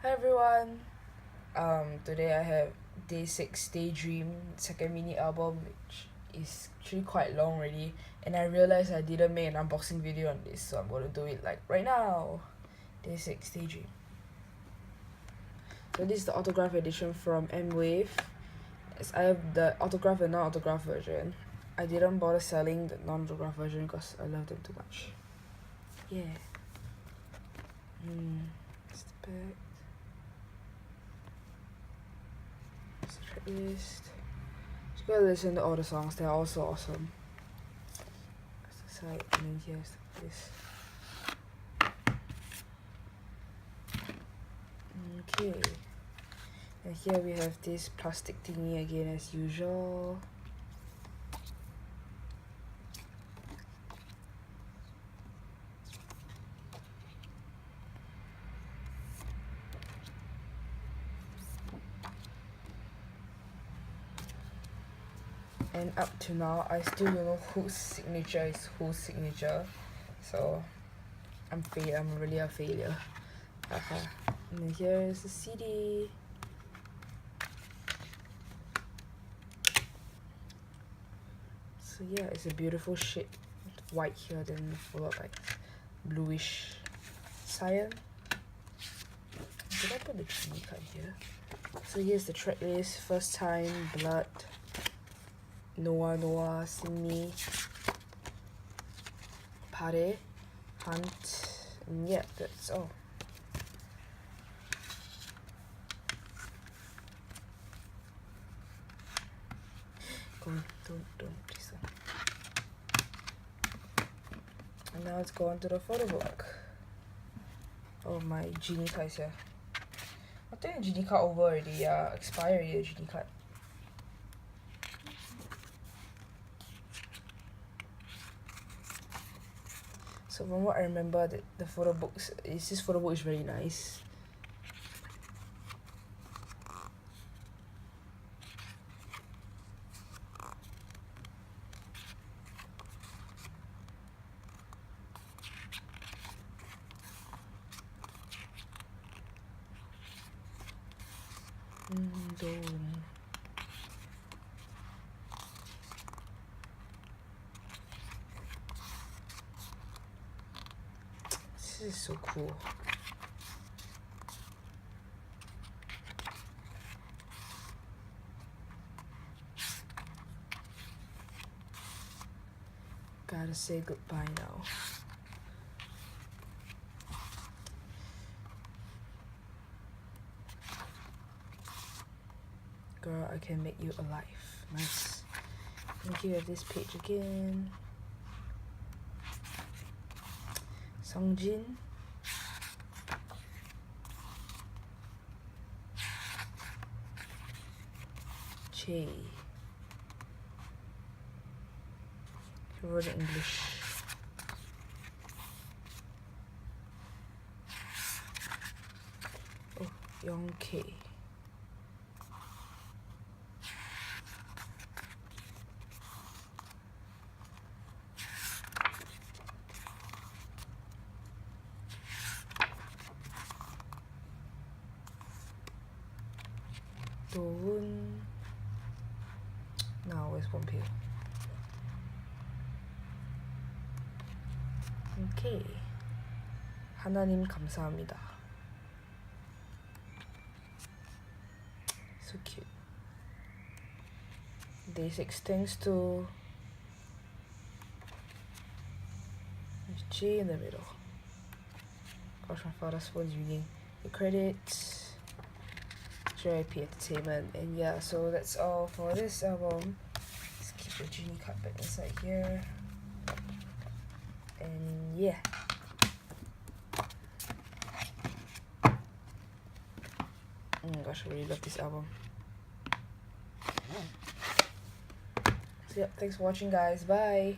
Hi everyone. Today I have Day6's Daydream second mini album, which is actually quite long already, and I realized I didn't make an unboxing video on this, so I'm gonna do it like right now. Day6's Daydream. So this is the autograph edition from M-Wave. As I have the autograph and non-autograph version. I didn't bother selling the non-autograph version because I love them too much. Yeah. That's the back. That's the track list. Just gotta listen to all the songs, they're all so awesome. That's the side, and then here's this. Okay. And here we have this plastic thingy again as usual. And up to now, I still don't know whose signature is whose signature. So, I'm really a failure. Okay. And then here is the CD. So yeah, it's a beautiful shade. White here, then followed by bluish cyan. Did I put the CD card here? So here's the track list. First Time, Blood, Noah Noah, Sing Me, Pare, Hunt, and yeah, that's all. Don't please don't. And now let's go on to the photo book. Oh, my genie card is here. I think the genie card over already, yeah, expired already, the genie card. So from what I remember, the photo books, this photo book is very nice. This is so cool. Gotta say goodbye now. Girl, I can make you alive. Nice. And here this page again. Songjin. Che. He wrote it in English. Oh, Young K. Doon. Now where's Pompeo? Okay. 하나님 감사합니다. So cute. Day6 thanks to G in the middle. Gosh, my father's phone's reading the credits. JYP Entertainment, and yeah, so that's all for this album. Let's keep the genie card back inside here, and yeah. Oh my gosh, I really love this album. So yeah, thanks for watching guys, bye.